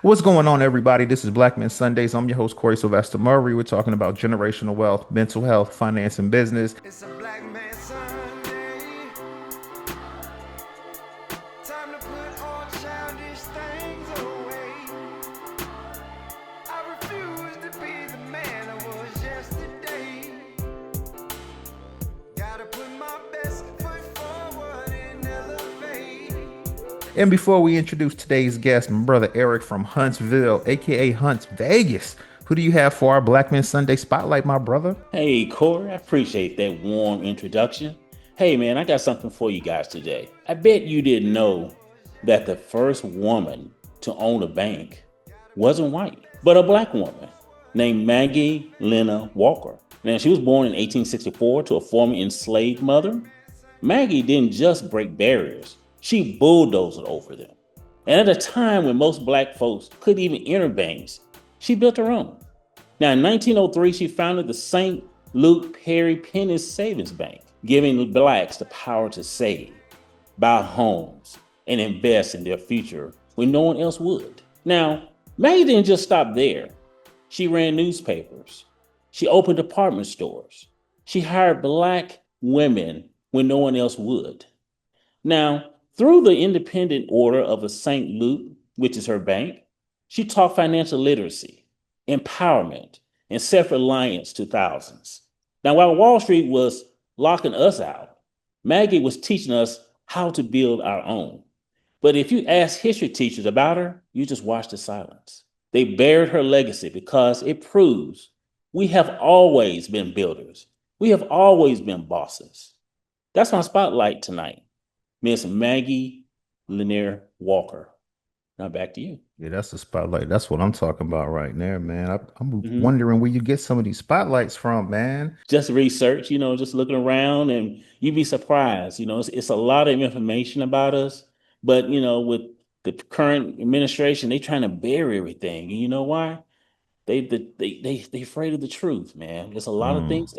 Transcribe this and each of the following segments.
What's going on, everybody? This is Black Men Sundays. I'm your host, Corey Sylvester Murray. We're talking about generational wealth, mental health, finance, and business. It's a Black Man Sunday. Time to put all childish things away. I refuse to be the man I was yesterday. Gotta put my best foot forward and elevate. And before we introduce today's guest, my brother Eric from Huntsville, aka Hunts Vegas. Who do you have for our Black Men Sunday spotlight, my brother? Hey, Corey, I appreciate that warm introduction. Hey, man, I got something for you guys today. I bet you didn't know that the first woman to own a bank wasn't white, but a black woman named Maggie Lena Walker. Now, she was born in 1864 to a former enslaved mother. Maggie didn't just break barriers, she bulldozed over them. And at a time when most black folks couldn't even enter banks, she built her own. Now, in 1903, she founded the St. Luke Perry Penny Savings Bank, giving blacks the power to save, buy homes, and invest in their future when no one else would. Now, Maggie didn't just stop there. She ran newspapers. She opened department stores. She hired black women when no one else would. Now, through the Independent Order of the St. Luke, which is her bank, she taught financial literacy, empowerment, and self-reliance to thousands. Now, while Wall Street was locking us out, Maggie was teaching us how to build our own. But if you ask history teachers about her, you just watch the silence. They buried her legacy because it proves we have always been builders. We have always been bosses. That's my spotlight tonight, Miss Maggie Lanier Walker. Now back to you. Yeah, that's the spotlight. That's what I'm talking about right there, man. I'm Mhm. wondering where you get some of these spotlights from, man. Just research, just looking around and you'd be surprised. It's a lot of information about us, but with the current administration, they trying to bury everything. And you know why? They afraid of the truth, man. There's a lot of Mm. things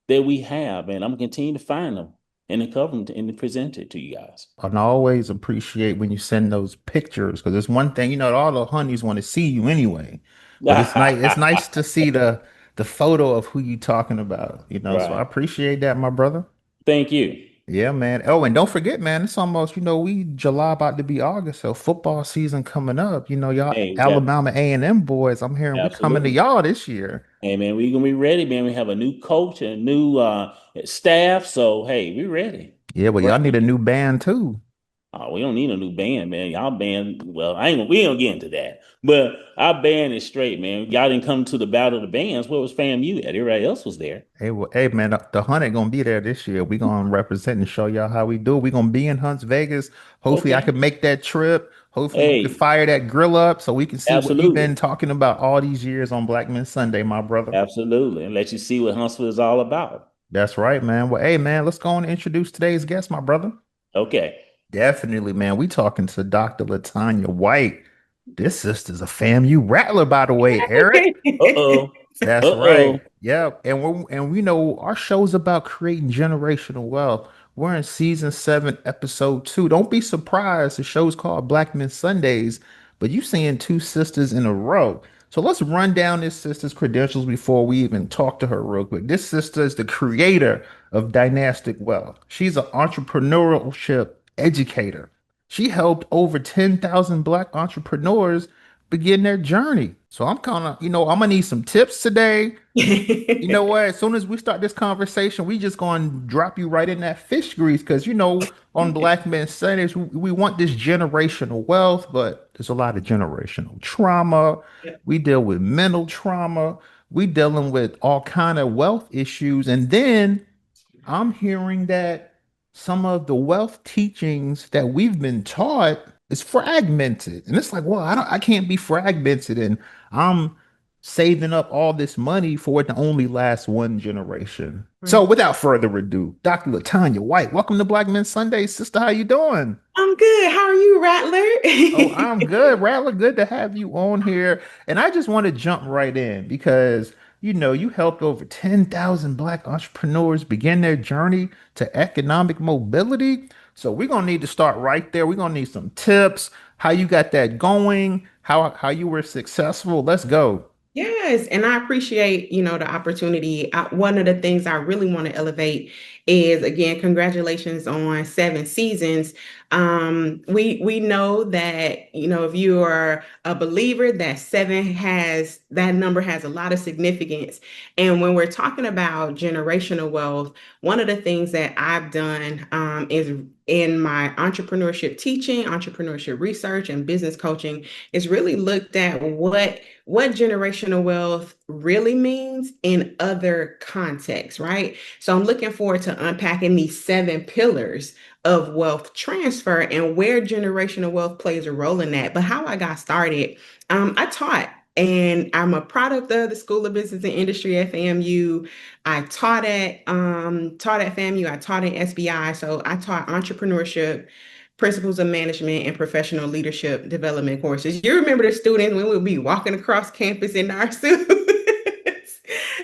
that we have, and I'm gonna continue to find them and to cover them and to present it to you guys. And I always appreciate when you send those pictures because it's one thing, all the honeys want to see you anyway. But it's nice to see the photo of who you talking about. So I Right. appreciate that, my brother. Thank you. Yeah, man. Oh, and don't forget, man, it's almost, we July about to be August, so football season coming up. Y'all Hey, we got Alabama A&M boys, I'm hearing we coming to absolutely. y'all this year. Hey man, we gonna be ready, man. We have a new coach and a new staff, so hey, we ready. Yeah, well, y'all need a new band too. Oh, we don't need a new band, man. Y'all band, well, we ain't gonna get into that. But our band is straight, man. Y'all didn't come to the battle of the bands. Where was FAMU at? Everybody else was there. Hey, man, the Hunt gonna be there this year. We gonna represent and show y'all how we do. We gonna be in Hunts Vegas. Hopefully, I Okay. can make that trip. Hopefully, you can Hey, fire that grill up so we can see what you've been absolutely. talking about all these years on Black Men Sunday, my brother. Absolutely. And let you see what Huntsville is all about. That's right, man. Well, hey, man, let's go on and introduce today's guest, my brother. Okay. Definitely, man. We talking to Dr. Latanya White. This sister's a FAMU rattler, by the way, Eric. Uh-oh. That's right. Uh-oh. Yep. And we know our show's about creating generational wealth. We're in season 7, episode 2. Don't be surprised. The show's called Black Men Sundays, but you seeing two sisters in a row. So let's run down this sister's credentials before we even talk to her real quick. This sister is the creator of Dynastic Wealth. She's an entrepreneurship educator. She helped over 10,000 Black entrepreneurs begin their journey. So I'm kind of, I'm gonna need some tips today. You know what? As soon as we start this conversation, we just gonna drop you right in that fish grease because on Black Men Sundays, we want this generational wealth, but there's a lot of generational trauma. We deal with mental trauma. We dealing with all kind of wealth issues, and then I'm hearing that some of the wealth teachings that we've been taught is fragmented. And it's like, well, I can't be fragmented and I'm saving up all this money for it to only last one generation. So Right. without further ado, Dr. Latanya White, welcome to Black Men Sunday, sister. How you doing? I'm good. How are you, Oh, Rattler? I'm good, Rattler. Good to have you on here. And I just want to jump right in because you helped over 10,000 Black entrepreneurs begin their journey to economic mobility. So we're gonna need to start right there. We're gonna need some tips. how you got that going, how you were successful. Let's go. Yes, and I appreciate, the opportunity. One of the things I really want to elevate is again, congratulations on 7 seasons. We know that, if you are a believer, that that number has a lot of significance. And when we're talking about generational wealth, one of the things that I've done is in my entrepreneurship teaching, entrepreneurship research, and business coaching is really looked at what generational wealth really means in other contexts, right? So I'm looking forward to unpacking these 7 pillars of wealth transfer and where generational wealth plays a role in that. But how I got started, I taught. And I'm a product of the School of Business and Industry at FAMU. I taught at FAMU. I taught at SBI. So I taught entrepreneurship, principles of management, and professional leadership development courses. You remember the students when we would be walking across campus in our suits.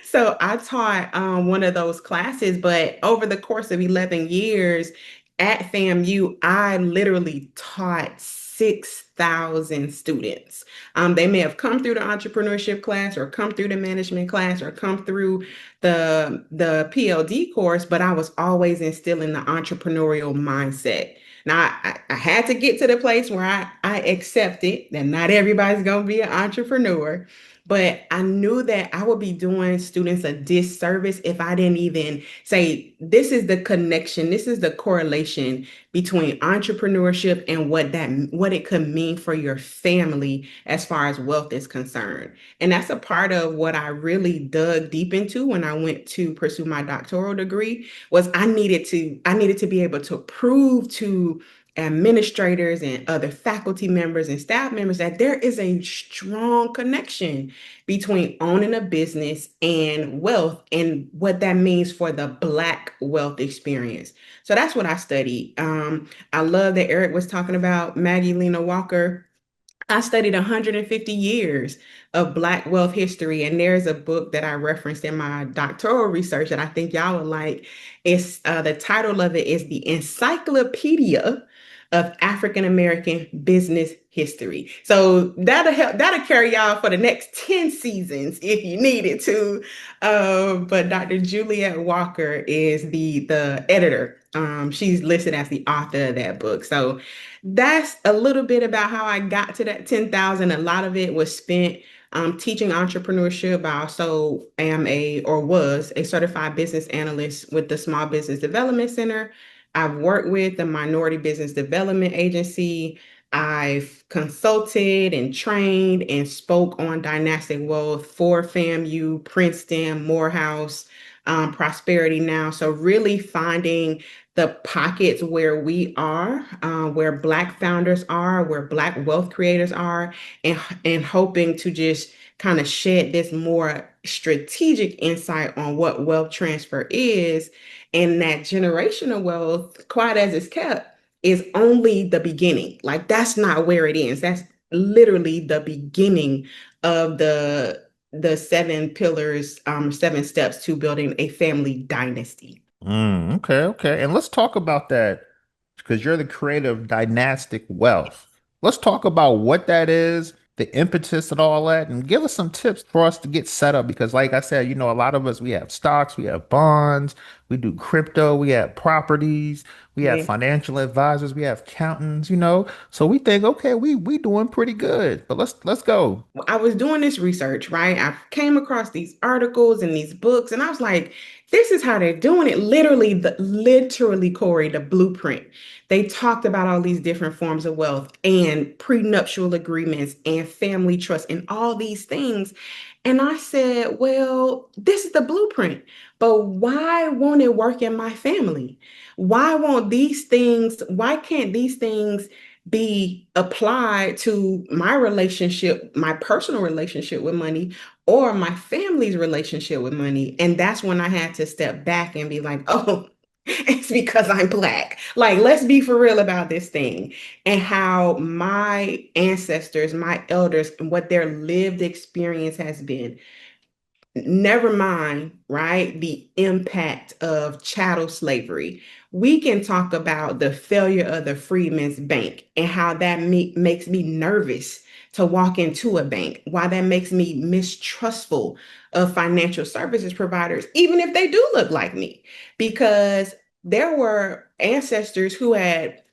So I taught one of those classes, but over the course of 11 years at FAMU, I literally taught 6,000 students. They may have come through the entrepreneurship class or come through the management class or come through the PLD course, but I was always instilling the entrepreneurial mindset. Now, I had to get to the place where I accepted that not everybody's going to be an entrepreneur, but I knew that I would be doing students a disservice if I didn't even say, this is the connection, this is the correlation between entrepreneurship and what it could mean for your family as far as wealth is concerned. And that's a part of what I really dug deep into when I went to pursue my doctoral degree was I needed to be able to prove to administrators and other faculty members and staff members that there is a strong connection between owning a business and wealth and what that means for the Black wealth experience. So that's what I studied. I love that Eric was talking about Maggie Lena Walker. I studied 150 years of Black wealth history, and there's a book that I referenced in my doctoral research that I think y'all would like. It's the title of it is the Encyclopedia of African American Business History. So that'll carry y'all for the next 10 seasons if you needed to. But Dr. Juliet Walker is the editor. She's listed as the author of that book. So that's a little bit about how I got to that 10,000. A lot of it was spent teaching entrepreneurship. I also am or was a certified business analyst with the Small Business Development Center. I've worked with the Minority Business Development Agency. I've consulted and trained and spoke on Dynastic Wealth for FAMU, Princeton, Morehouse, Prosperity Now. So really finding the pockets where we are, where Black founders are, where Black wealth creators are, and hoping to just kind of shed this more strategic insight on what wealth transfer is, and that generational wealth, quiet as it's kept, is only the beginning. Like that's not where it ends. That's literally the beginning of the 7 pillars, 7 steps to building a family dynasty. Okay, okay. And let's talk about that because you're the creator of Dynastic Wealth. Let's talk about what that is, the impetus and all that, and give us some tips for us to get set up. Because, like I said, a lot of us, we have stocks, we have bonds, we do crypto, we have properties, we have Yeah. financial advisors, we have accountants. So we think, okay, we doing pretty good. But let's go. I was doing this research, right? I came across these articles and these books, and I was like, this is how they're doing it. Literally, Corey, the blueprint. They talked about all these different forms of wealth and prenuptial agreements and family trust and all these things. And I said, well, this is the blueprint, but why won't it work in my family? Why can't these things be applied to my relationship, my personal relationship with money, or my family's relationship with money? And that's when I had to step back and be like, oh, it's because I'm Black. Like, let's be for real about this thing and how my ancestors, my elders, and what their lived experience has been. Never mind, right, the impact of chattel slavery. We can talk about the failure of the Freedmen's Bank and how that makes me nervous to walk into a bank, why that makes me mistrustful of financial services providers, even if they do look like me, because there were ancestors who had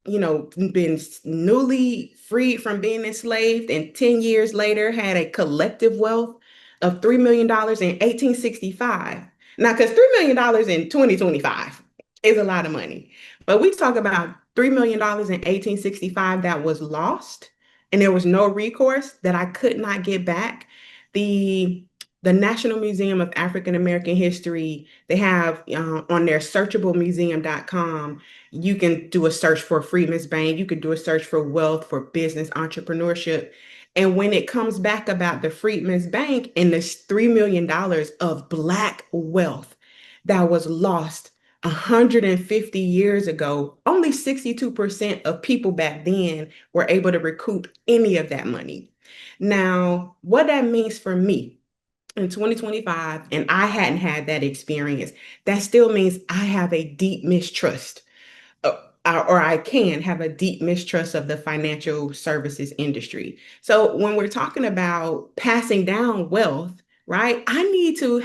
been newly freed from being enslaved, and 10 years later had a collective wealth of $3 million in 1865. Now, because $3 million in 2025 is a lot of money, but we talk about $3 million in 1865 that was lost, and there was no recourse that I could not get back. The the National Museum of African American History, they have on their searchablemuseum.com, you can do a search for Freedmen's Bank. You could do a search for wealth, for business entrepreneurship. And when it comes back about the Freedmen's Bank and this $3 million of Black wealth that was lost 150 years ago, only 62% of people back then were able to recoup any of that money. Now, what that means for me in 2025, and I hadn't had that experience, that still means I have a deep mistrust, uh, or I can have a deep mistrust of the financial services industry. So when we're talking about passing down wealth, right, I need to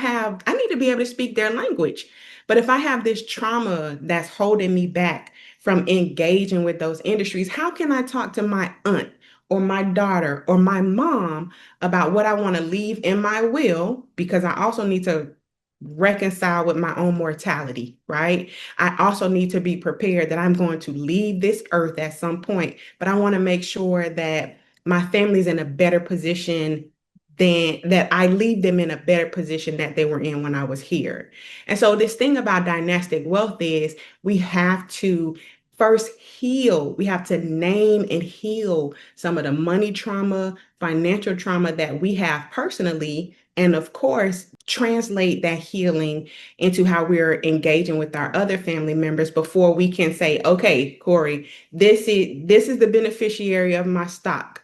be able to speak their language. But if I have this trauma that's holding me back from engaging with those industries, how can I talk to my aunt or my daughter or my mom about what I want to leave in my will? Because I also need to reconcile with my own mortality, right? I also need to be prepared that I'm going to leave this earth at some point, but I want to make sure that my family's in a better position than that I leave them in a better position that they were in when I was here. And so this thing about dynastic wealth is we have to first heal. We have to name and heal some of the money trauma, financial trauma that we have personally, and of course, translate that healing into how we're engaging with our other family members before we can say, okay, Corey, this is the beneficiary of my stock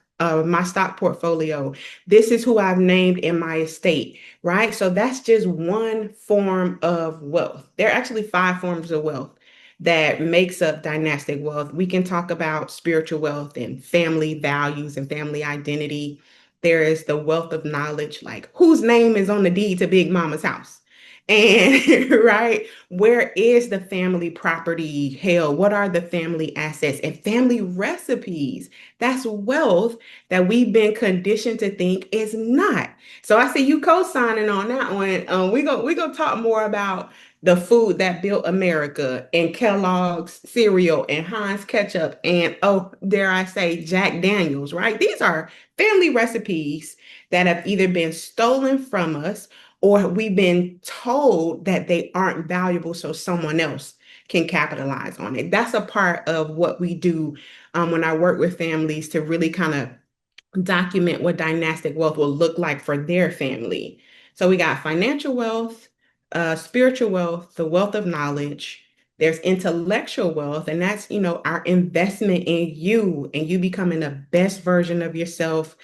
portfolio. This is who I've named in my estate, right? So that's just one form of wealth. There are actually five forms of wealth that makes up dynastic wealth. We can talk about spiritual wealth and family values and family identity. There is the wealth of knowledge, like whose name is on the deed to Big Mama's house. And right, where is the family property held? What are the family assets and family recipes? That's wealth that we've been conditioned to think is not. So I see you co-signing on that one. We gonna talk more about the food that built America and Kellogg's cereal and Heinz ketchup and, oh, dare I say, Jack Daniels, right? These are family recipes that have either been stolen from us or we've been told that they aren't valuable so someone else can capitalize on it. That's a part of what we do when I work with families to really kind of document what dynastic wealth will look like for their family. So we got financial wealth, spiritual wealth, the wealth of knowledge. There's intellectual wealth, and that's, our investment in you and you becoming the best version of yourself,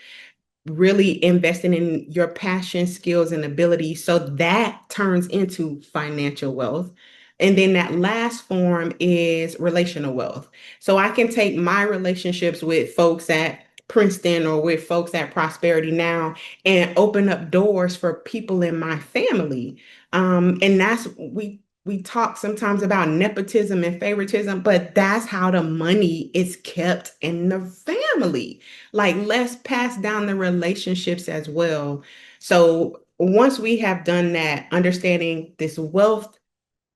really investing in your passion, skills, and abilities. So that turns into financial wealth. And then that last form is relational wealth. So I can take my relationships with folks at Princeton or with folks at Prosperity Now and open up doors for people in my family. And that's we talk sometimes about nepotism and favoritism, but that's how the money is kept in the family. Like, let's pass down the relationships as well. So once we have done that, understanding this wealth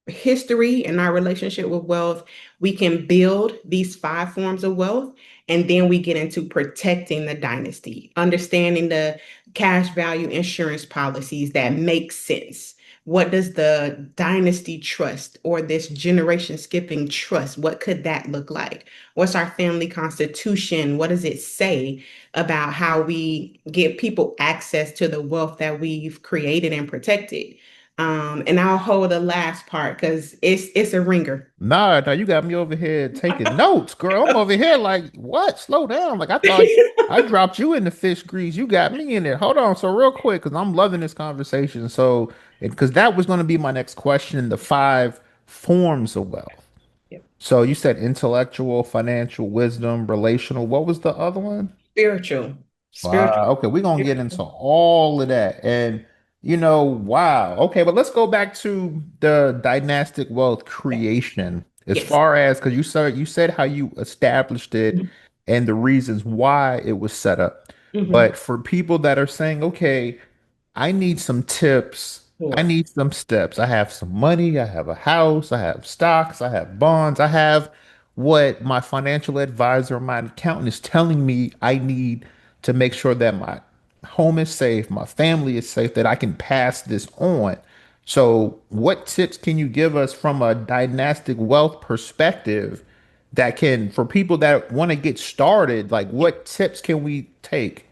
history and our relationship with wealth, we can build these five forms of wealth. And then we get into protecting the dynasty, understanding the cash value insurance policies that make sense. What does the dynasty trust or this generation skipping trust? What could that look like? What's our family constitution? What does it say about how we give people access to the wealth that we've created and protected? And I'll hold the last part because it's a ringer. Nah, nah, you got me over here taking notes, girl. I'm over here like, what? Slow down. Like I thought I dropped you in the fish grease. You got me in there. Hold on. So real quick, because I'm loving this conversation. So, because that was going to be my next question, the five forms of wealth. Yep. So you said intellectual, financial, wisdom, relational. What was the other one? Spiritual, spiritual. Wow. Okay, we're gonna get into all of that. And wow. Okay, but let's go back to the dynastic wealth creation as Yes. far as because you said how you established it Mhm. and the reasons why it was set up. Mhm. But for people that are saying, okay, I need some tips. I Sure. need some steps. I have some money. I have a house. I have stocks. I have bonds. I have what my financial advisor, my accountant is telling me I need to make sure that my home is safe, my family is safe, that I can pass this on. So, what tips can you give us from a dynastic wealth perspective that can, for people that want to get started, like what tips can we take?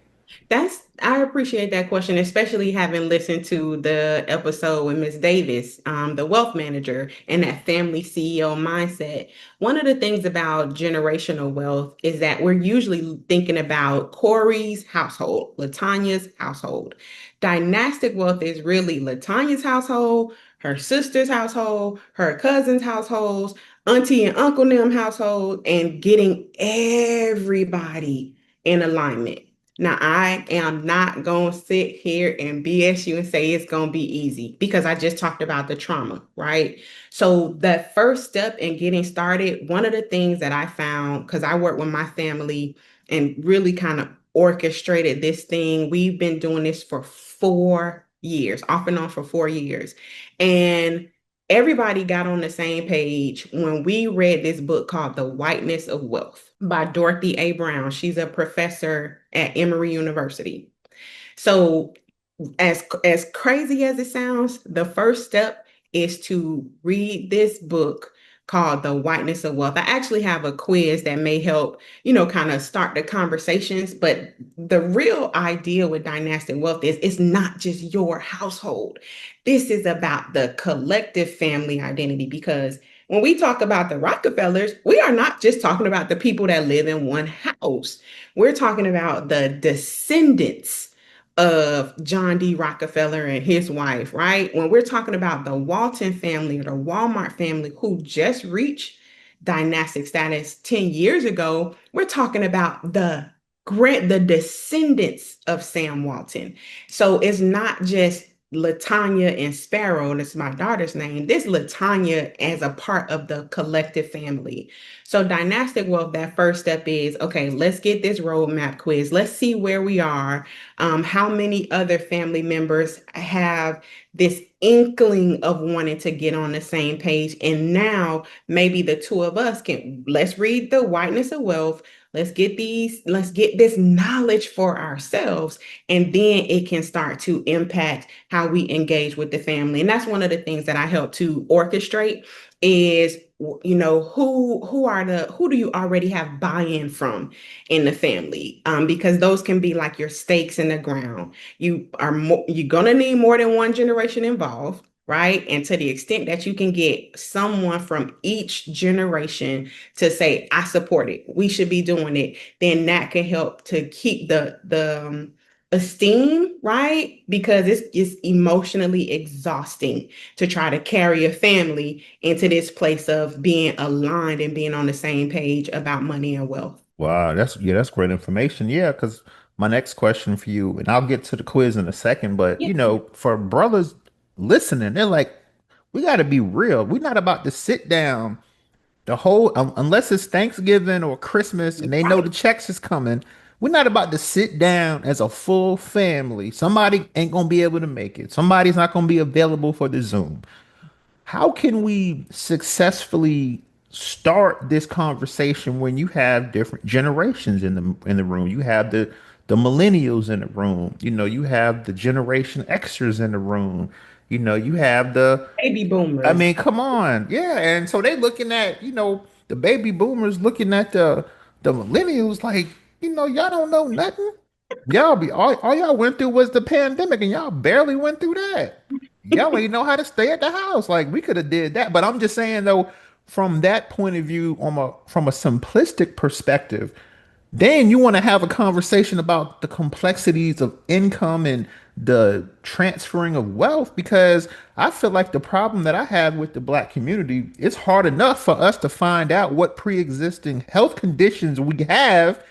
I appreciate that question, especially having listened to the episode with Miss Davis, the wealth manager, and that family CEO mindset. One of the things about generational wealth is that we're usually thinking about Corey's household, Latanya's household. Dynastic wealth is really Latanya's household, her sister's household, her cousin's households, auntie and uncle them household, and getting everybody in alignment. Now, I am not going to sit here and BS you and say it's going to be easy because I just talked about the trauma, right? So, the first step in getting started, one of the things that I found, because I work with my family and really kind of orchestrated this thing, we've been doing this for 4 years, off and on for 4 years. And everybody got on the same page when we read this book called The Whiteness of Wealth by Dorothy A. Brown. She's a professor at Emory University. So as crazy as it sounds, the first step is to read this book called The Whiteness of Wealth. I actually have a quiz that may help, kind of start the conversations, but the real idea with dynastic wealth is it's not just your household. This is about the collective family identity because when we talk about the Rockefellers, we are not just talking about the people that live in one house. We're talking about the descendants of John D. Rockefeller and his wife, right? When we're talking about the Walton family or the Walmart family who just reached dynastic status 10 years ago, we're talking about the descendants of Sam Walton. So it's not just Latanya and Sparrow, that's my daughter's name. This Latanya as a part of the collective family. So dynastic wealth, that first step is okay, let's get this roadmap quiz. Let's see where we are, how many other family members have this inkling of wanting to get on the same page. And now maybe the two of us can let's read The Whiteness of Wealth. Let's get this knowledge for ourselves, and then it can start to impact how we engage with the family. And that's one of the things that I help to orchestrate is who do you already have buy-in from in the family, because those can be like your stakes in the ground. You're gonna need more than one generation involved, right? And to the extent that you can get someone from each generation to say I support it, we should be doing it, then that can help to keep the esteem, right? Because it's emotionally exhausting to try to carry a family into this place of being aligned and being on the same page about money and wealth. Wow, that's great information. Yeah, because my next question for you, and I'll get to the quiz in a second, but Yeah. for brothers listening, they're like, we got to be real. We're not about to sit down the whole, unless it's Thanksgiving or Christmas and they know the Right. checks is coming. We're not about to sit down as a full family. Somebody ain't gonna be able to make it. Somebody's not gonna be available for the Zoom. How can we successfully start this conversation when you have different generations in the room? You have the millennials in the room. You have the Generation Xers in the room. You have the Baby I boomers. mean, come on. Yeah, and so they looking at, the baby boomers looking at the millennials like, y'all don't know nothing. All y'all went through was the pandemic and y'all barely went through that. y'all ain't know how to stay at the house. Like we could have did that. But I'm just saying though, from that point of view, from a simplistic perspective, then you want to have a conversation about the complexities of income and the transferring of wealth because I feel like the problem that I have with the black community, it's hard enough for us to find out what pre-existing health conditions we have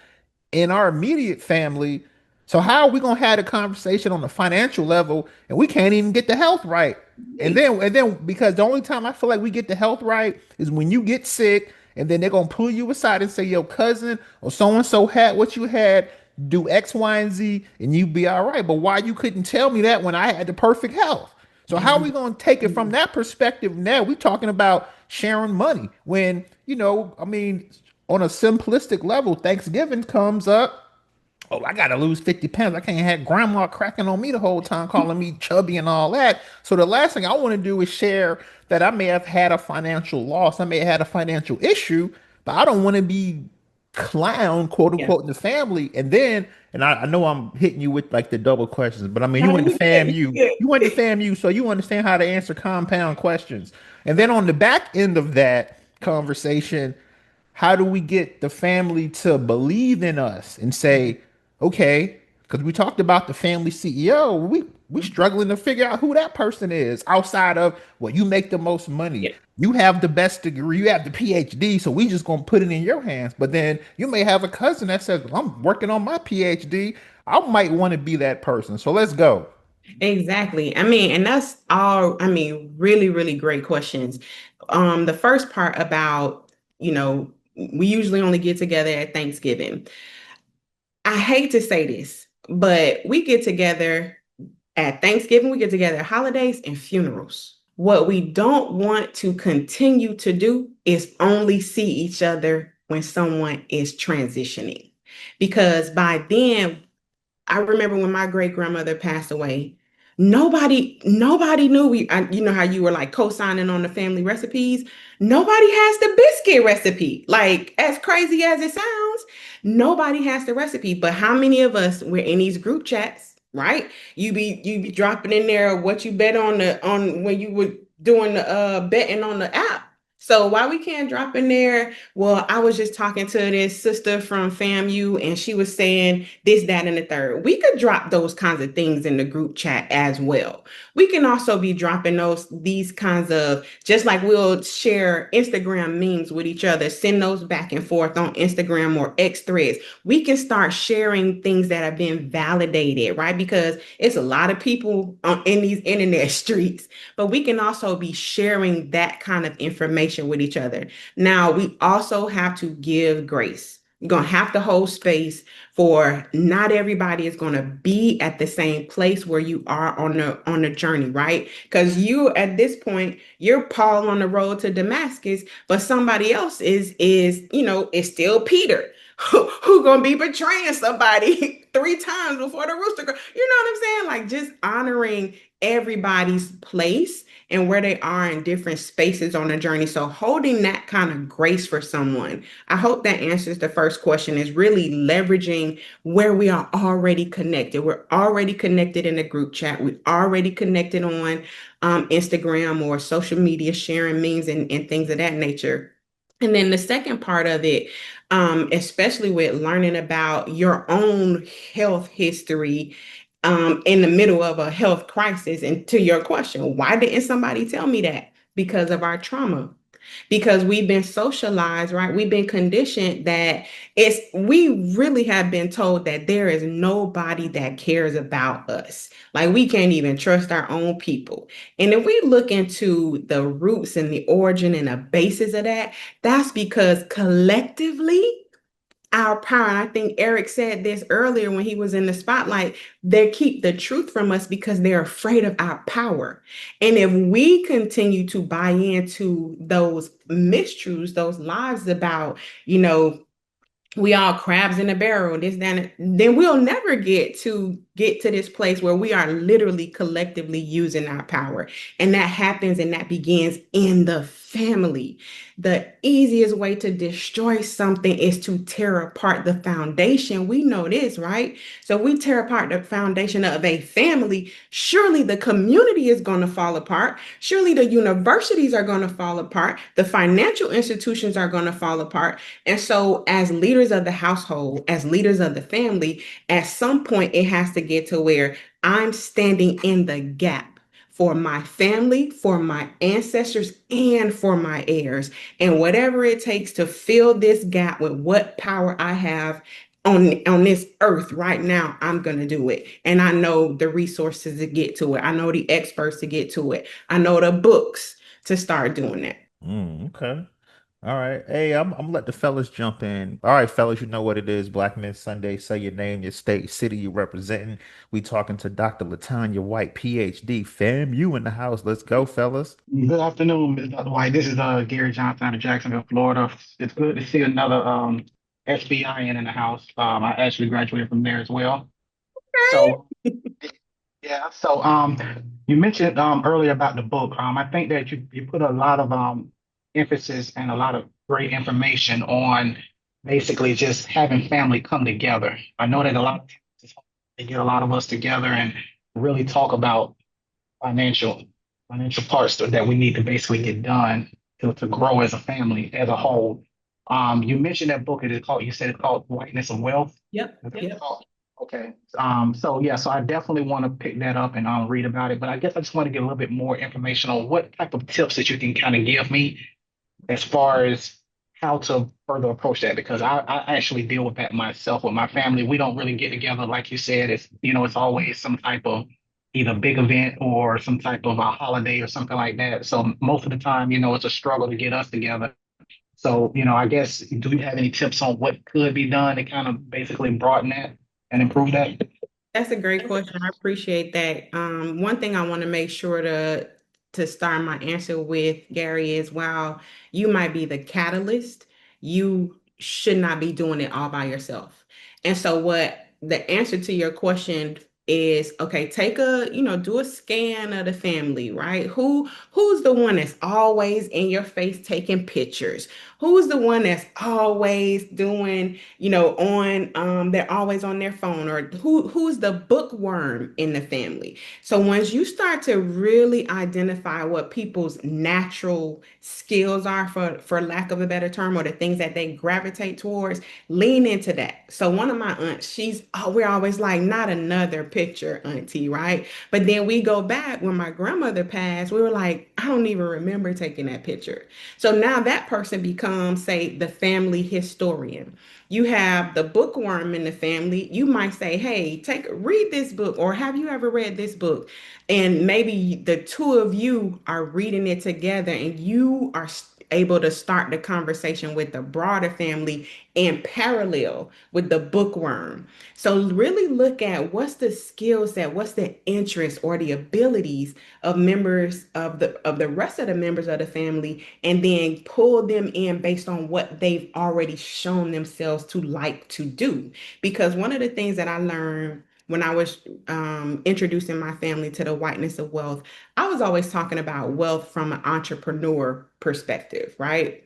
in our immediate family. So how are we gonna have a conversation on the financial level and we can't even get the health right? And then because the only time I feel like we get the health right is when you get sick and then they're gonna pull you aside and say your cousin or so and so had what you had, do X, Y, and Z, and you be all right. But why you couldn't tell me that when I had the perfect health? So how are we gonna take it from that perspective now? We talking about sharing money when, I mean, on a simplistic level, Thanksgiving comes up. Oh, I gotta lose 50 pounds. I can't have grandma cracking on me the whole time, calling me chubby and all that. So the last thing I want to do is share that I may have had a financial loss. I may have had a financial issue, but I don't want to be clown, quote Yeah. unquote, in the family. And I know I'm hitting you with like the double questions, but I mean, you No, went to you good. FAMU. You You went to good. FAMU, so you understand how to answer compound questions. And then on the back end of that conversation, how do we get the family to believe in us and say, okay, because we talked about the family CEO, we struggling to figure out who that person is outside of well, you make the most money, Yeah. you have the best degree, you have the PhD, so we just gonna put it in your hands. But then you may have a cousin that says, well, I'm working on my PhD. I might want to be that person. So let's go. Exactly. I mean, and that's all, I mean, really, really great questions. The first part about, we usually only get together at Thanksgiving. I hate to say this, but we get together at Thanksgiving, we get together at holidays and funerals. What we don't want to continue to do is only see each other when someone is transitioning. Because by then, I remember when my great grandmother passed away, nobody knew you know how you were like co-signing on the family recipes. Nobody has the biscuit recipe. Like as crazy as it sounds, nobody has the recipe. But how many of us were in these group chats, right? You be dropping in there what you bet on when you were doing the betting on the app. So why we can't drop in there? Well, I was just talking to this sister from FAMU and she was saying this, that, and the third. We could drop those kinds of things in the group chat as well. We can also be dropping these kinds of, just like we'll share Instagram memes with each other, send those back and forth on Instagram or X threads. We can start sharing things that have been validated, right? Because it's a lot of people in these internet streets, but we can also be sharing that kind of information with each other. Now, we also have to give grace. You're going to have to hold space for not everybody is going to be at the same place where you are on the journey, right? Because you at this point, you're Paul on the road to Damascus, but somebody else is still Peter. Who gonna be betraying somebody 3 times before the rooster you know what I'm saying? Like just honoring everybody's place and where they are in different spaces on the journey. So holding that kind of grace for someone. I hope that answers the first question is really leveraging where we are already connected. We're already connected in a group chat. We're already connected on Instagram or social media, sharing memes and things of that nature. And then the second part of it, especially with learning about your own health history in the middle of a health crisis. And to your question, why didn't somebody tell me that? Because of our trauma. Because we've been socialized, right? We've been conditioned that we really have been told that there is nobody that cares about us. Like we can't even trust our own people. And if we look into the roots and the origin and the basis of that, that's because collectively, our power, and I think Eric said this earlier when he was in the spotlight, they keep the truth from us because they're afraid of our power. And if we continue to buy into those mistruths, those lies about, you know, we all crabs in a barrel, this, that, then we'll never get to this place where we are literally collectively using our power. And that happens and that begins in the family. The easiest way to destroy something is to tear apart the foundation. We know this, right? So we tear apart the foundation of a family. Surely the community is going to fall apart. Surely the universities are going to fall apart. The financial institutions are going to fall apart. And so, as leaders of the household, as leaders of the family, at some point it has to get to where I'm standing in the gap for my family, for my ancestors, and for my heirs. And whatever it takes to fill this gap with what power I have on this earth right now, I'm going to do it. And I know the resources to get to it. I know the experts to get to it. I know the books to start doing that. Okay. All right. Hey, I'm gonna let the fellas jump in. All right, fellas, you know what it is. Black Men Sunday. Say your name, your state, city you representing. We talking to Dr. Latanya White, PhD. Fam, you in the house. Let's go, fellas. Good afternoon, Ms. Dr. White. This is Gary Johnson out of Jacksonville, Florida. It's good to see another SBIN in the house. I actually graduated from there as well. So yeah, so you mentioned earlier about the book. I think that you put a lot of emphasis and a lot of great information on basically just having family come together. I know that a lot of times they get a lot of us together and really talk about financial financial parts that we need to basically get done to grow as a family as a whole. You mentioned that book. It is called. You said it's called Whiteness of Wealth. Yep. Is that Yep. called? Okay. So yeah. So I definitely want to pick that up and read about it. But I guess I just want to get a little bit more information on what type of tips that you can kind of give me as far as how to further approach that because I actually deal with that myself with my family. We don't really get together like you said. It's always some type of either big event or some type of a holiday or something like that. So most of the time, it's a struggle to get us together. So, I guess do you have any tips on what could be done to kind of basically broaden that and improve that? That's a great question. I appreciate that. One thing I want to make sure to start my answer with, Gary, is while you might be the catalyst, you should not be doing it all by yourself. And so what the answer to your question is, okay, do a scan of the family, right? Who's the one that's always in your face taking pictures? Who's the one that's always doing on they're always on their phone, or who's the bookworm in the family. So once you start to really identify what people's natural skills are, for lack of a better term, or the things that they gravitate towards, lean into that. So one of my aunts, we're always like, not another picture, auntie, right? But then we go back when my grandmother passed, we were like, I don't even remember taking that picture. So now that person becomes, say, the family historian. You have the bookworm in the family. You might say, hey, read this book, or have you ever read this book? And maybe the two of you are reading it together and you are able to start the conversation with the broader family in parallel with the bookworm. So really look at what's the skill set, what's the interest or the abilities of members of the rest of the members of the family, and then pull them in based on what they've already shown themselves to like to do. Because one of the things that I learned when I was introducing my family to the whiteness of wealth, I was always talking about wealth from an entrepreneur perspective, right?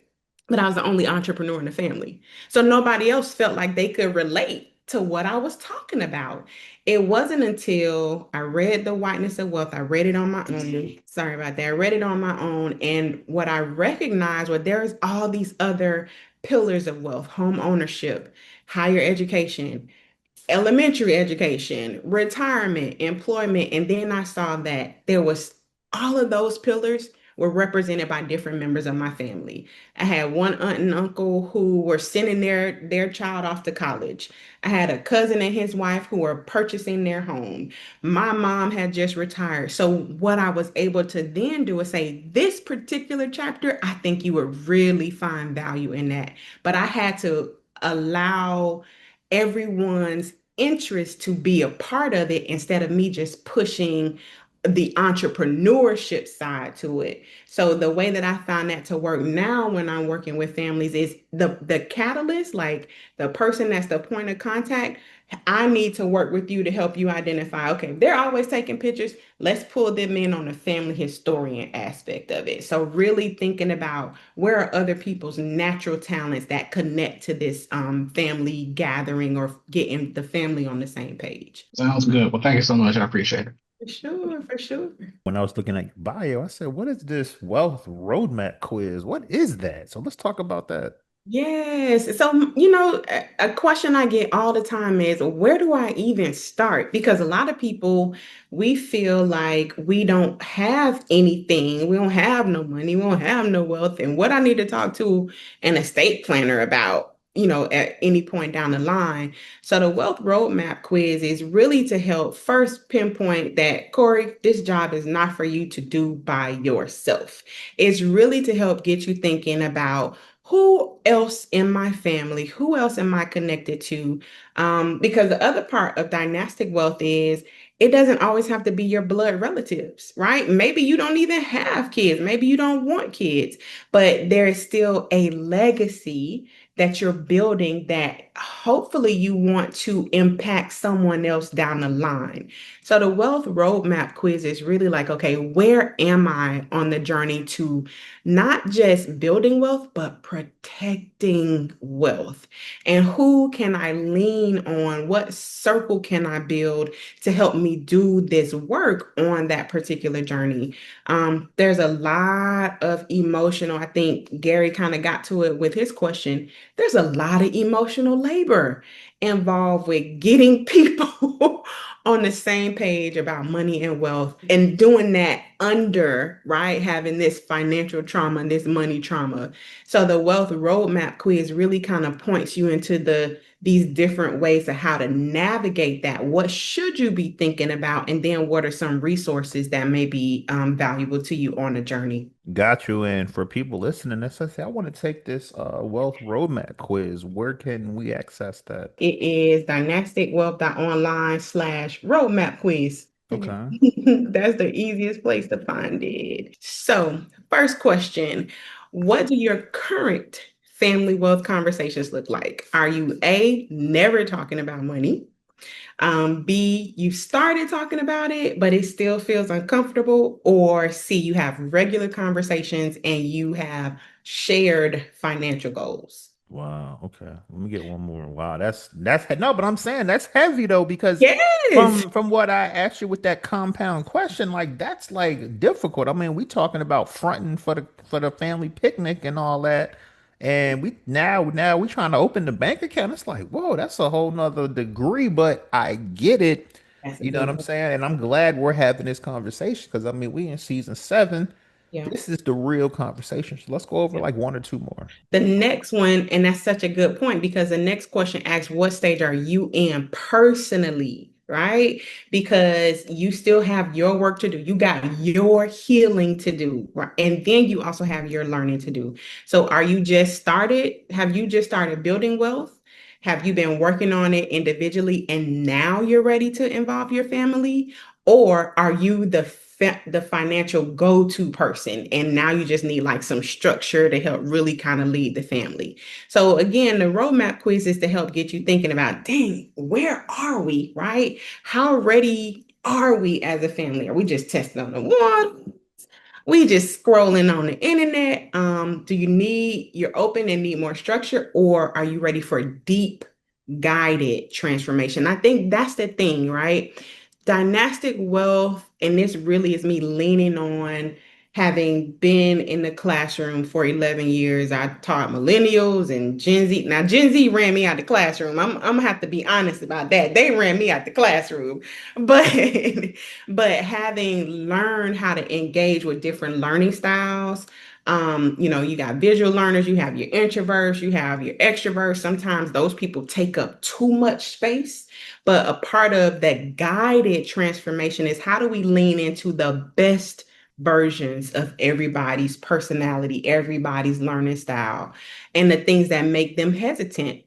But I was the only entrepreneur in the family. So nobody else felt like they could relate to what I was talking about. It wasn't until I read The Whiteness of Wealth, I read it on my own. Sorry about that. I read it on my own. And what I recognized was there's all these other pillars of wealth: home ownership, higher education, elementary education, retirement, employment. And then I saw that there was all of those pillars were represented by different members of my family. I had one aunt and uncle who were sending their child off to college. I had a cousin and his wife who were purchasing their home. My mom had just retired. So what I was able to then do is say, this particular chapter, I think you would really find value in that. But I had to allow everyone's interest to be a part of it instead of me just pushing the entrepreneurship side to it. So the way that I find that to work now when I'm working with families is the catalyst, like the person that's the point of contact. I need to work with you to help you identify, okay, they're always taking pictures. Let's pull them in on the family historian aspect of it. So really thinking about where are other people's natural talents that connect to this family gathering or getting the family on the same page. Sounds good. Well, thank you so much. I appreciate it. For sure, for sure. When I was looking at your bio, I said, "What is this wealth roadmap quiz? What is that?" So let's talk about that. Yes. So, a question I get all the time is, where do I even start? Because a lot of people, we feel like we don't have anything. We don't have no money. We don't have no wealth. And what I need to talk to an estate planner about, at any point down the line. So, the wealth roadmap quiz is really to help first pinpoint that, Corey, this job is not for you to do by yourself. It's really to help get you thinking about who else in my family, who else am I connected to? Because the other part of dynastic wealth is it doesn't always have to be your blood relatives, right? Maybe you don't even have kids, maybe you don't want kids, but there is still a legacy that you're building that hopefully you want to impact someone else down the line. So the wealth roadmap quiz is really like, okay, where am I on the journey to not just building wealth, but protecting wealth? And who can I lean on? What circle can I build to help me do this work on that particular journey? There's a lot of emotional, I think Gary kind of got to it with his question. There's a lot of emotional labor involved with getting people on the same page about money and wealth and doing that under, right, having this financial trauma and this money trauma. So the wealth roadmap quiz really kind of points you into these different ways of how to navigate that. What should you be thinking about? And then what are some resources that may be valuable to you on the journey? Got you. And for people listening, let's say I want to take this wealth roadmap quiz. Where can we access that? It is dynasticwealth.online/roadmap quiz. Okay. That's the easiest place to find it. So, first question, what do your current family wealth conversations look like? Are you A, never talking about money? B, you started talking about it, but it still feels uncomfortable? Or C, you have regular conversations and you have shared financial goals? Wow. Okay. Let me get one more. Wow. That's no, but I'm saying that's heavy though, because Yes. from what I asked you with that compound question, like that's like difficult. I mean, we talking about fronting for the family picnic and all that. And we we trying to open the bank account. It's like, whoa, that's a whole nother degree, but I get it. That's a You know what good I'm one. saying? And I'm glad we're having this conversation because I mean we in season 7. Yeah. This is the real conversation. So let's go over Yeah. like one or two more. The next one, and that's such a good point because the next question asks, what stage are you in personally? Right? Because you still have your work to do. You got your healing to do, right? And then you also have your learning to do. So are you just started? Have you just started building wealth? Have you been working on it individually and now you're ready to involve your family? Or are you the financial go-to person and now you just need like some structure to help really kind of lead the family? So again, the roadmap quiz is to help get you thinking about, dang, where are we, right? How ready are we as a family? Are we just testing on the one? We just scrolling on the internet. Do you need, you're open and need more structure, or are you ready for deep guided transformation? I think that's the thing, right? Dynastic wealth, and this really is me leaning on having been in the classroom for 11 years. I taught millennials and Gen Z. Now, Gen Z ran me out the classroom. I'm gonna have to be honest about that. They ran me out the classroom. But but having learned how to engage with different learning styles, you got visual learners, you have your introverts, you have your extroverts. Sometimes those people take up too much space. But a part of that guided transformation is how do we lean into the best versions of everybody's personality, everybody's learning style, and the things that make them hesitant.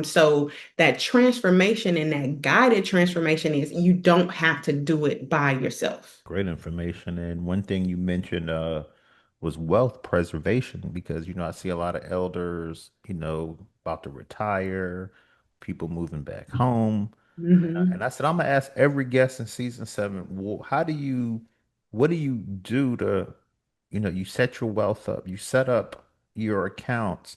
So that transformation and that guided transformation is you don't have to do it by yourself. Great information. And one thing you mentioned was wealth preservation because, I see a lot of elders, about to retire, people moving back home. And Mhm. I said, I'm gonna ask every guest in season seven, well, what do you do to, you set your wealth up, you set up your accounts,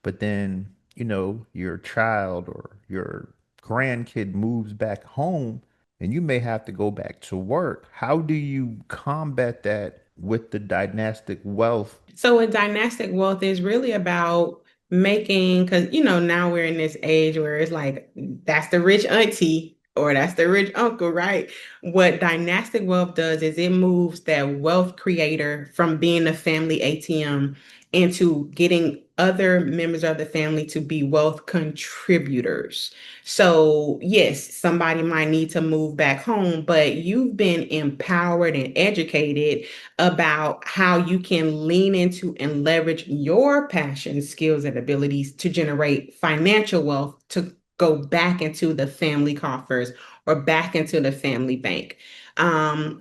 but then, your child or your grandkid moves back home and you may have to go back to work. How do you combat that with the dynastic wealth? So a dynastic wealth is really about making, because now we're in this age where it's like that's the rich auntie or that's the rich uncle, right? What dynastic wealth does is it moves that wealth creator from being a family ATM into getting other members of the family to be wealth contributors. So, yes, somebody might need to move back home, but you've been empowered and educated about how you can lean into and leverage your passions, skills, and abilities to generate financial wealth to go back into the family coffers or back into the family bank.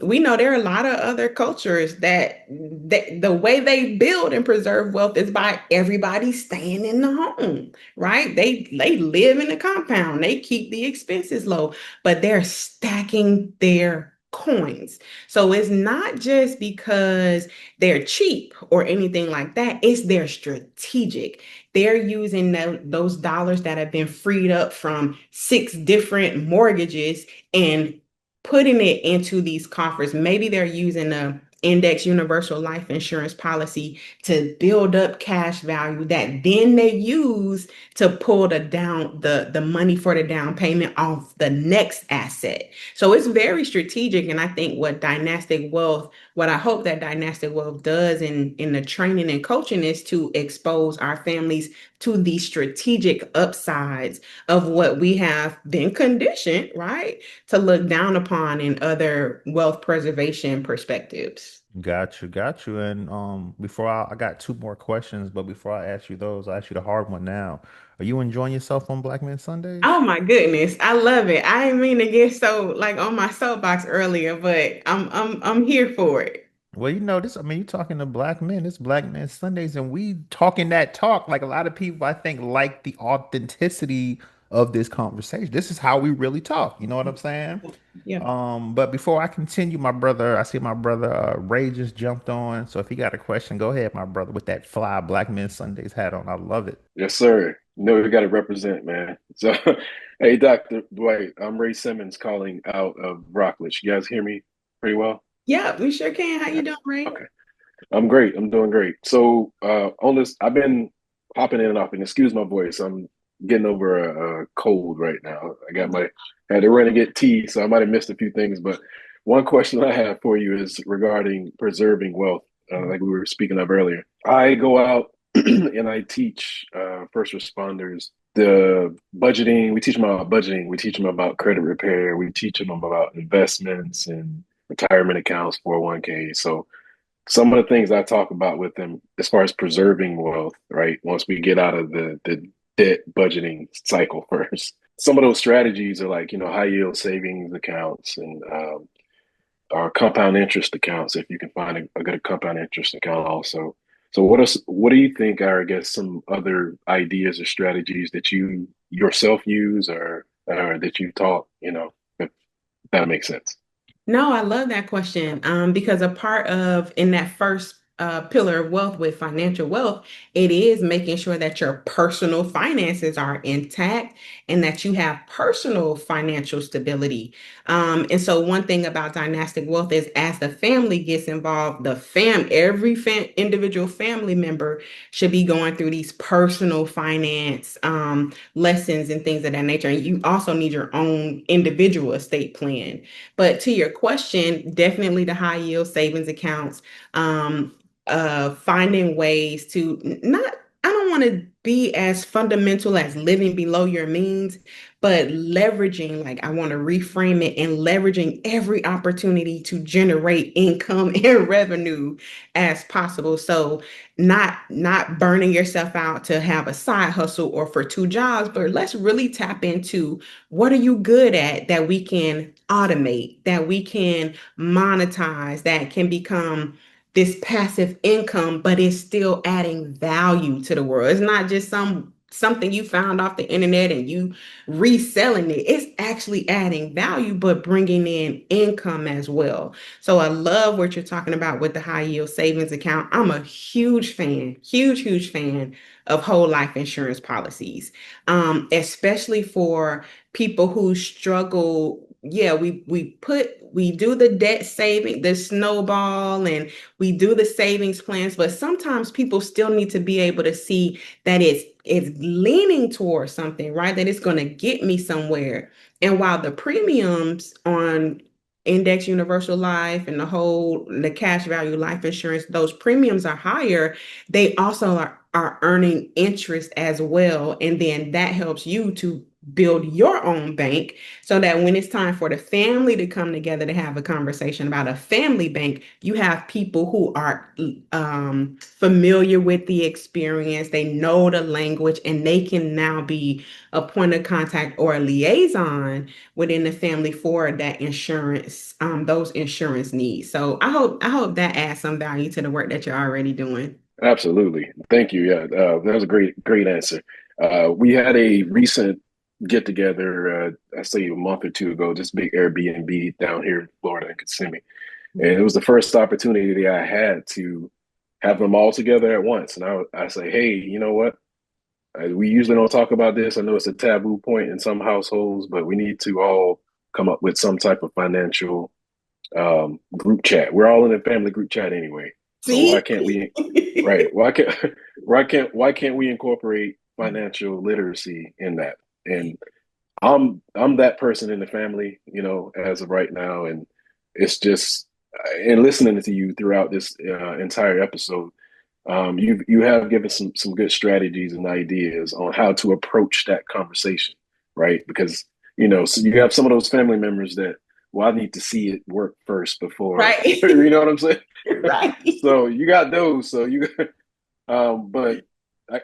We know there are a lot of other cultures that the way they build and preserve wealth is by everybody staying in the home, right? They live in the compound, they keep the expenses low, but they're stacking their coins. So it's not just because they're cheap or anything like that, it's they're strategic. They're using those dollars that have been freed up from six different mortgages and putting it into these coffers. Maybe they're using a index universal life insurance policy to build up cash value that then they use to pull the money for the down payment off the next asset. So it's very strategic. And I think what I hope that Dynastic Wealth does in the training and coaching is to expose our families to the strategic upsides of what we have been conditioned, right, to look down upon in other wealth preservation perspectives. Got you. And before I got two more questions, but before I ask you those, I ask you the hard one now. Are you enjoying yourself on Black Men Oh Sundays? my goodness, I love it. I didn't mean to get so like on my soapbox earlier, but I'm here for it. Well, this, you're talking to black men. It's Black Men Sundays, and we talking that talk. Like a lot of people, I think, like the authenticity of this conversation. This is how we really talk. You know what I'm saying? Yeah. But before I continue, my brother, I see my brother Ray just jumped on. So if you got a question, go ahead, my brother, with that fly Black Men Sundays hat on. I love it. Yes, sir. You know we got to represent, man. So, hey, Dr. Dwight, I'm Ray Simmons calling out of Rockledge. You guys hear me pretty well? Yeah, we sure can. How you Yeah. doing, Ray? Okay. I'm great. I'm doing great. So, on this, I've been popping in and off, and excuse my voice. I'm getting over a cold right now. Had to run and get tea, so I might have missed a few things. But one question I have for you is regarding preserving wealth, like we were speaking of earlier. I go out and I teach first responders the budgeting. We teach them about budgeting. We teach them about credit repair. We teach them about investments and retirement accounts, 401k. So some of the things I talk about with them as far as preserving wealth, right? Once we get out of the debt budgeting cycle first. Some of those strategies are like, high yield savings accounts and or compound interest accounts if you can find a good compound interest account also. So what do you think are, I guess, some other ideas or strategies that you yourself use or that you taught, if that makes sense? No, I love that question. Because a part of in that first pillar of wealth with financial wealth, it is making sure that your personal finances are intact and that you have personal financial stability. And so one thing about dynastic wealth is as the family gets involved, every individual family member should be going through these personal finance lessons and things of that nature. And you also need your own individual estate plan. But to your question, definitely the high yield savings accounts, finding ways to not I don't want to be as fundamental as living below your means, but leveraging, like I want to reframe it and leveraging every opportunity to generate income and revenue as possible. So not burning yourself out to have a side hustle or for two jobs, but let's really tap into what are you good at that we can automate, that we can monetize, that can become this passive income, but it's still adding value to the world. It's not just something you found off the internet and you reselling it. It's actually adding value, but bringing in income as well. So I love what you're talking about with the high yield savings account. I'm a huge fan, huge fan of whole life insurance policies, especially for people who struggle. Yeah, we do the debt saving, the snowball, and we do the savings plans, but sometimes people still need to be able to see that it's leaning towards something, right? That it's going to get me somewhere. And while the premiums on index universal life and the cash value life insurance, those premiums are higher, they also are earning interest as well. And then that helps you to build your own bank so that when it's time for the family to come together to have a conversation about a family bank, you have people who are familiar with the experience, they know the language, and they can now be a point of contact or a liaison within the family for that insurance, those insurance needs. So I hope that adds some value to the work that you're already doing. Absolutely. Thank you. Yeah, that was a great answer. We had a recent get together, I say a month or two ago, this big Airbnb down here in Florida in Kissimmee. And it was the first opportunity I had to have them all together at once. And I say, hey, you know what? We usually don't talk about this. I know it's a taboo point in some households, but we need to all come up with some type of financial group chat. We're all in a family group chat anyway. So why See? can't we, right? Why can't we incorporate financial literacy in that? And I'm that person in the family, as of right now, and it's just and listening to you throughout this entire episode, you have given some good strategies and ideas on how to approach that conversation, right? Because so you have some of those family members that, well, I need to see it work first before, Right. you know what I'm saying? Right. So you got those. So but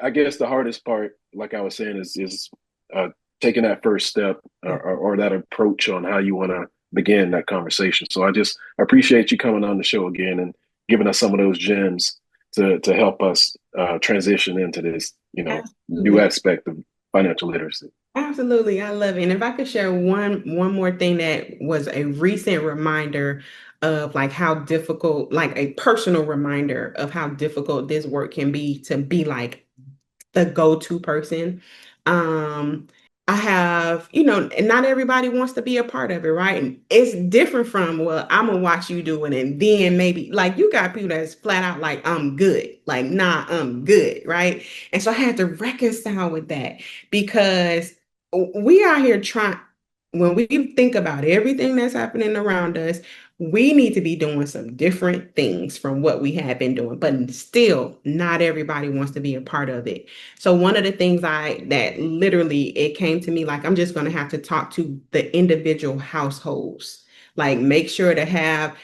I guess the hardest part, like I was saying, is uh, taking that first step or that approach on how you want to begin that conversation. So I just appreciate you coming on the show again and giving us some of those gems to help us transition into this, new Absolutely. aspect of financial literacy. Absolutely. I love it. And if I could share one more thing that was a recent reminder of like how difficult, like a personal reminder of how difficult this work can be to be like the go-to person. Um, I have, and not everybody wants to be a part of it, right? And it's different from, well, I'm gonna watch you do it, and then maybe like you got people that's flat out like, I'm good, like, nah, I'm good, right? And so I had to reconcile with that because we are here trying, when we think about everything that's happening around us, we need to be doing some different things from what we have been doing, but still not everybody wants to be a part of it. So one of the things that literally it came to me like I'm just going to have to talk to the individual households. Like make sure to have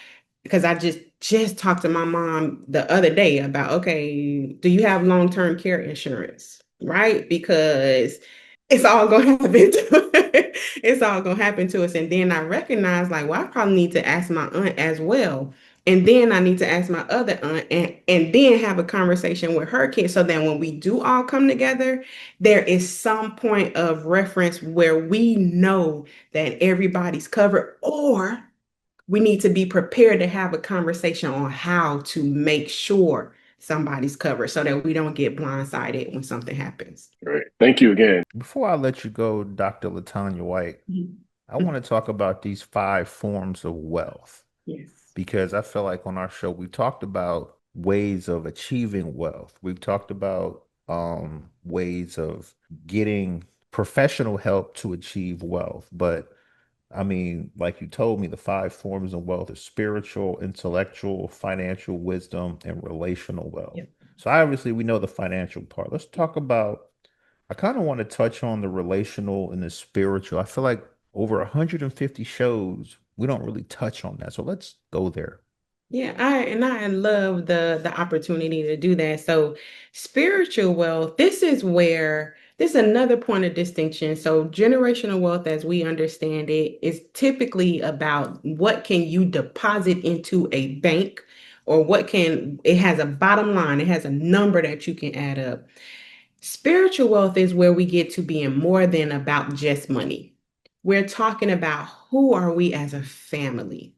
because I just talked to my mom the other day about okay, do you have long-term care insurance? Right? Because it's all gonna happen to it's all gonna happen to us. And then I recognize like, well, I probably need to ask my aunt as well. And then I need to ask my other aunt and then have a conversation with her kids so that when we do all come together, there is some point of reference where we know that everybody's covered, or we need to be prepared to have a conversation on how to make sure somebody's covered so that we don't get blindsided when something happens. All right. Thank you again. Before I let you go, Dr. Latanya White, Mhm. I want to talk about these five forms of wealth Yes. because I feel like on our show we talked about ways of achieving wealth. We've talked about ways of getting professional help to achieve wealth. But I mean, like you told me, the five forms of wealth is spiritual, intellectual, financial wisdom, and relational Yeah. wealth. So obviously we know the financial part. Let's talk about, I kind of want to touch on the relational and the spiritual. I feel like over 150 shows, we don't really touch on that. So let's go there. Yeah, I love the opportunity to do that. So spiritual wealth, this is another point of distinction. So generational wealth, as we understand it, is typically about what can you deposit into a bank, or what can it has a bottom line, it has a number that you can add up. Spiritual wealth is where we get to being more than about just money. We're talking about who are we as a family?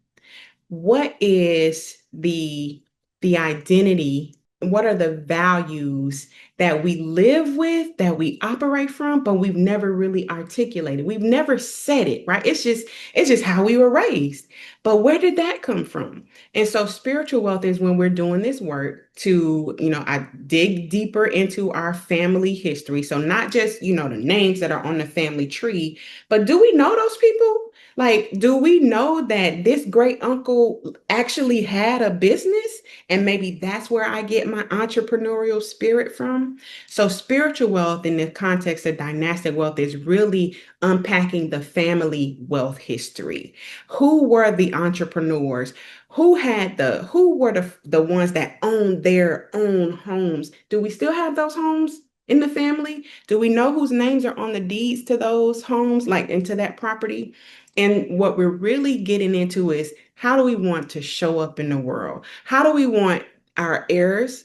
What is the identity? What are the values that we live with, that we operate from, but we've never really articulated? We've never said it, right? It's just how we were raised. But where did that come from? And so spiritual wealth is when we're doing this work to, I dig deeper into our family history. So not just, the names that are on the family tree, but do we know those people? Like, do we know that this great uncle actually had a business? And maybe that's where I get my entrepreneurial spirit from. So, spiritual wealth in the context of dynastic wealth is really unpacking the family wealth history. Who were the entrepreneurs? Who were the ones that owned their own homes? Do we still have those homes in the family? Do we know whose names are on the deeds to those homes, like into that property? And what we're really getting into is, how do we want to show up in the world? How do we want our heirs,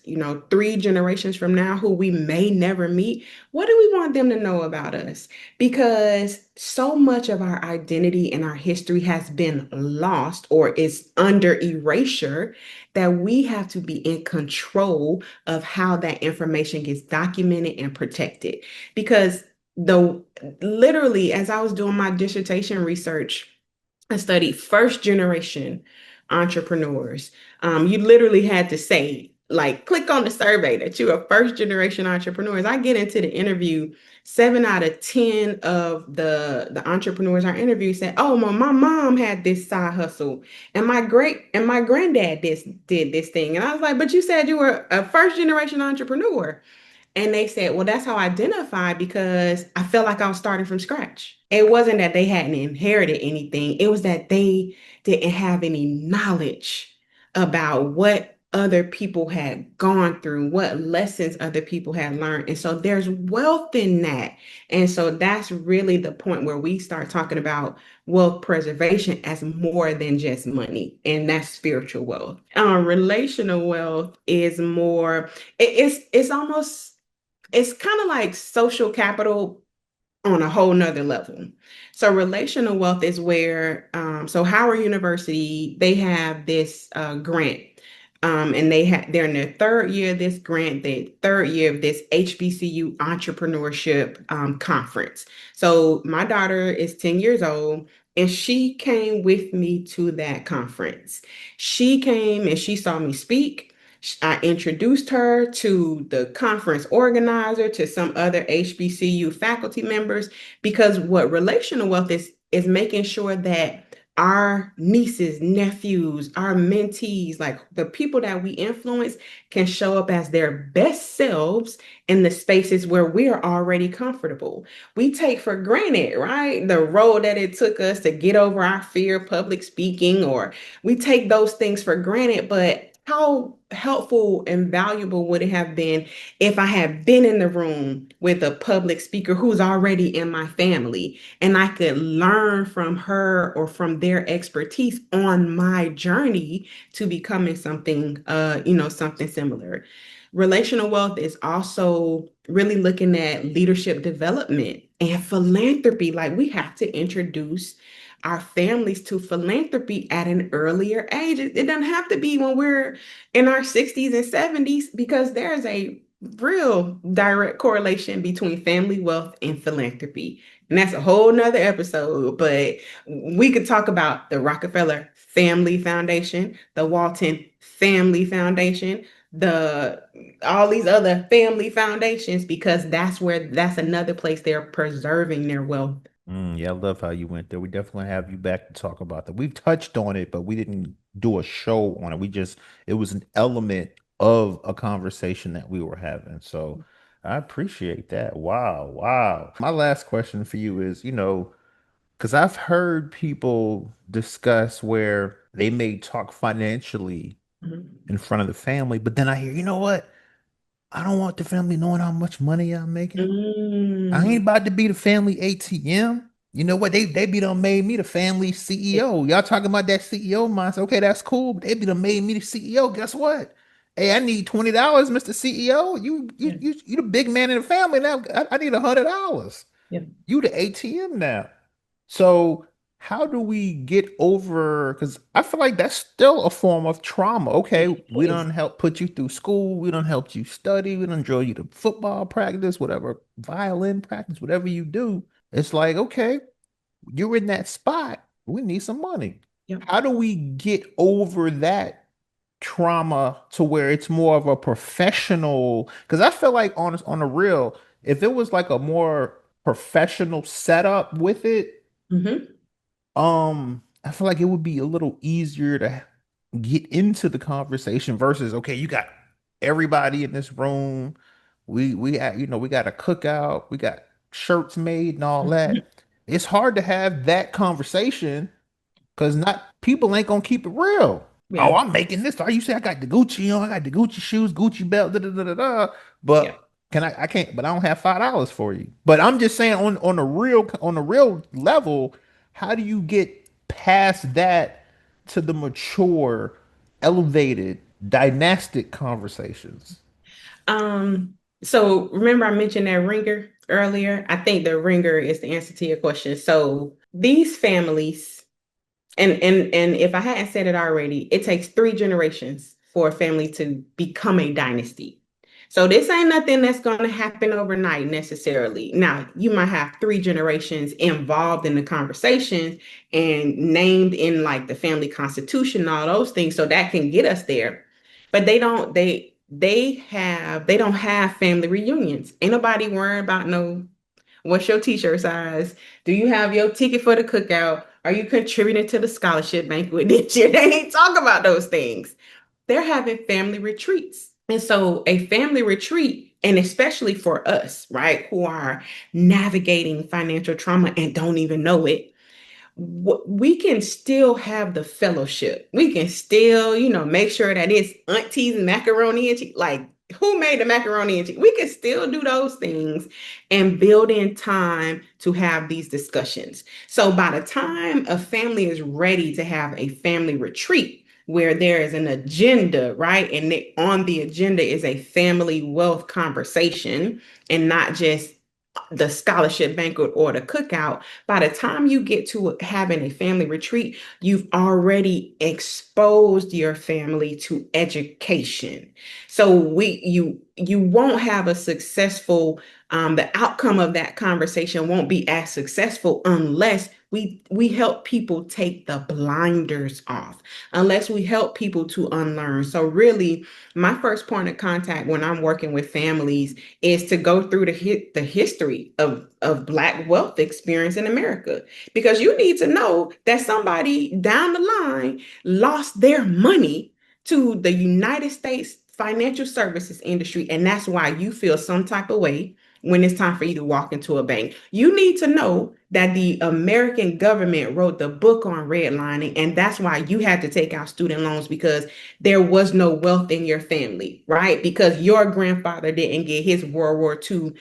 3 generations from now, who we may never meet, what do we want them to know about us? Because so much of our identity and our history has been lost or is under erasure, that we have to be in control of how that information gets documented and protected. Because the literally, as I was doing my dissertation research, I studied first generation entrepreneurs. You literally had to say, like, click on the survey that you're a first generation entrepreneurs. I get into the interview, 7 out of 10 of the entrepreneurs I interviewed said, "Oh, my mom had this side hustle, and my granddad did this thing." And I was like, "But you said you were a first generation entrepreneur." And they said, well, that's how I identified, because I felt like I was starting from scratch. It wasn't that they hadn't inherited anything, it was that they didn't have any knowledge about what other people had gone through, what lessons other people had learned. And so there's wealth in that. And so that's really the point where we start talking about wealth preservation as more than just money. And that's spiritual wealth. Relational wealth is more, it's almost, it's kind of like social capital on a whole nother level. So relational wealth is where, so Howard University, they have this grant. And they're in their third year of this grant, the third year of this HBCU entrepreneurship conference. So my daughter is 10 years old, and she came with me to that conference. She came and she saw me speak. I introduced her to the conference organizer, to some other HBCU faculty members, because what relational wealth is making sure that our nieces, nephews, our mentees, like the people that we influence, can show up as their best selves in the spaces where we are already comfortable. We take for granted, right? The road that it took us to get over our fear of public speaking, or we take those things for granted, but how helpful and valuable would it have been if I had been in the room with a public speaker who's already in my family, and I could learn from her or from their expertise on my journey to becoming something, something similar. Relational wealth is also really looking at leadership development and philanthropy. Like, we have to introduce our families to philanthropy at an earlier age. It doesn't have to be when we're in our 60s and 70s, because there's a real direct correlation between family wealth and philanthropy. And that's a whole nother episode, but we could talk about the Rockefeller Family Foundation, the Walton Family Foundation, the all these other family foundations, because that's another place they're preserving their wealth. Yeah, I love how you went there. We definitely have you back to talk about that. We've touched on it, but we didn't do a show on it. It was an element of a conversation that we were having. So I appreciate that. Wow, wow. My last question for you is, because I've heard people discuss where they may talk financially Mhm. in front of the family, but then I hear, you know what? I don't want the family knowing how much money I'm making. I ain't Mm. about to be the family ATM. You know what? They be done made me the family CEO. Y'all talking about that CEO mindset. Okay, that's cool. But they be done made me the CEO. Guess what? Hey, I need $20, Mr. CEO. Yeah, You the big man in the family now. I need $100. yeah, You the ATM now. So how do we get over? Because I feel like that's still a form of trauma. Okay, it we is. don't help put you through school. We don't help you study. We don't draw you to football practice, whatever, violin practice, whatever you do. It's like, okay, you're in that spot. We need some money. Yep. How do we get over that trauma to where it's more of a professional? Because I feel like on a real, if it was like a more professional setup with it, Hmm. I feel like it would be a little easier to get into the conversation versus, okay, you got everybody in this room. We got a cookout, we got shirts made and all that. It's hard to have that conversation because not people ain't gonna keep it real. Oh, Yeah, I'm making this. Oh, you say I got the Gucci on, I got the Gucci shoes, Gucci belt, da da da da da. yeah. But I can't, but I don't have $5 for you. But I'm just saying on the real level, how do you get past that to the mature, elevated, dynastic conversations? So remember I mentioned that ringer earlier? I think the ringer is the answer to your question. So these families, and if I hadn't said it already, it takes 3 generations for a family to become a dynasty. So this ain't nothing that's going to happen overnight necessarily. Now, you might have 3 generations involved in the conversations and named in like the family constitution and all those things. So that can get us there. But they don't have family reunions. Ain't nobody worrying about no what's your t-shirt size? Do you have your ticket for the cookout? Are you contributing to the scholarship banquet this year? They ain't talk about those things. They're having family retreats. And so a family retreat, and especially for us, right, who are navigating financial trauma and don't even know it, we can still have the fellowship. We can still, make sure that it's auntie's macaroni and cheese. Like, who made the macaroni and cheese? We can still do those things and build in time to have these discussions. So by the time a family is ready to have a family retreat, where there is an agenda, right? And on the agenda is a family wealth conversation and not just the scholarship banquet or the cookout. By the time you get to having a family retreat, you've already exposed your family to education. So you won't have a successful the outcome of that conversation won't be as successful unless we help people take the blinders off, unless we help people to unlearn. So really, my first point of contact when I'm working with families is to go through the history of Black wealth experience in America. Because you need to know that somebody down the line lost their money to the United States financial services industry. And that's why you feel some type of way when it's time for you to walk into a bank. You need to know that the American government wrote the book on redlining, and that's why you had to take out student loans because there was no wealth in your family, right? Because your grandfather didn't get his World War II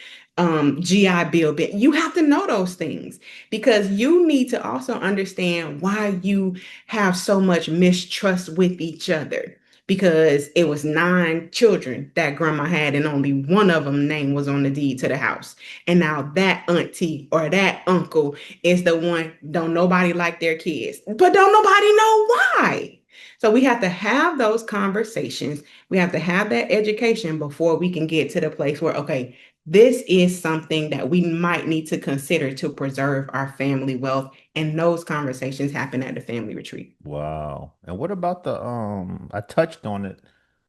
GI Bill. You have to know those things because you need to also understand why you have so much mistrust with each other. Because it was 9 children that grandma had, and only one of them name was on the deed to the house. And now that auntie or that uncle is the one don't nobody like their kids, but don't nobody know why. So we have to have those conversations. We have to have that education before we can get to the place where, okay, this is something that we might need to consider to preserve our family wealth. And those conversations happen at the family retreat. Wow. And what about I touched on it,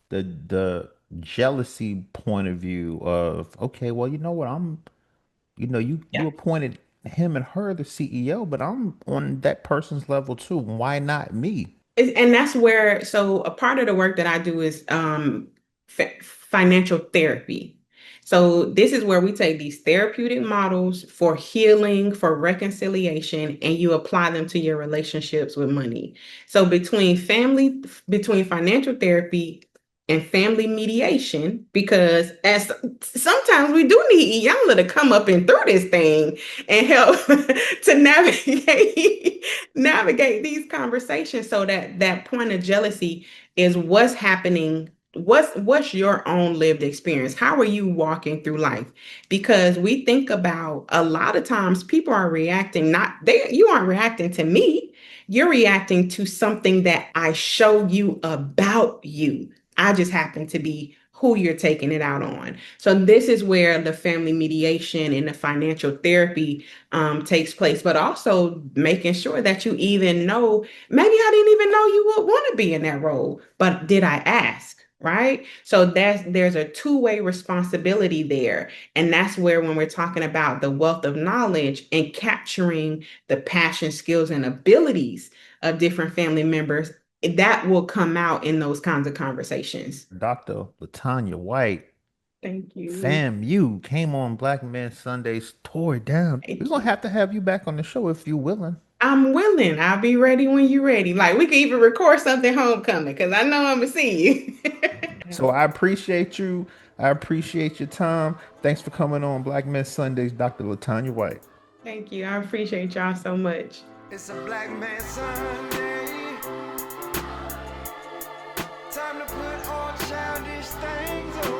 the jealousy point of view of, okay, well, you know what, you Yeah. appointed him and her the CEO, but I'm on that person's level too. Why not me? And that's where, so a part of the work that I do is financial therapy. So this is where we take these therapeutic models for healing, for reconciliation, and you apply them to your relationships with money. So between financial therapy and family mediation, because as sometimes we do need Iyanla to come up and through this thing and help to navigate these conversations, so that that point of jealousy is what's happening. What's your own lived experience? How are you walking through life? Because we think about, a lot of times people are reacting, not they you aren't reacting to me. You're reacting to something that I showed you about you. I just happen to be who you're taking it out on. So this is where the family mediation and the financial therapy takes place, but also making sure that you even know, maybe I didn't even know you would want to be in that role, but did I ask? Right. So there's a two-way responsibility there. And that's where, when we're talking about the wealth of knowledge and capturing the passion, skills, and abilities of different family members, that will come out in those kinds of conversations. Dr. Latanya White, Thank you. fam, you came on Black Men Sundays, tore it down. We're Thank gonna you. have you back on the show if you're willing. I'm willing. I'll be ready when you're ready. Like, we could even record something homecoming, because I know I'm gonna see you. So I appreciate you. I appreciate your time. Thanks for coming on Black Men Sundays, Dr. Latanya White. Thank you. I appreciate y'all so much. It's a black man Sunday. Time to put all childish things away.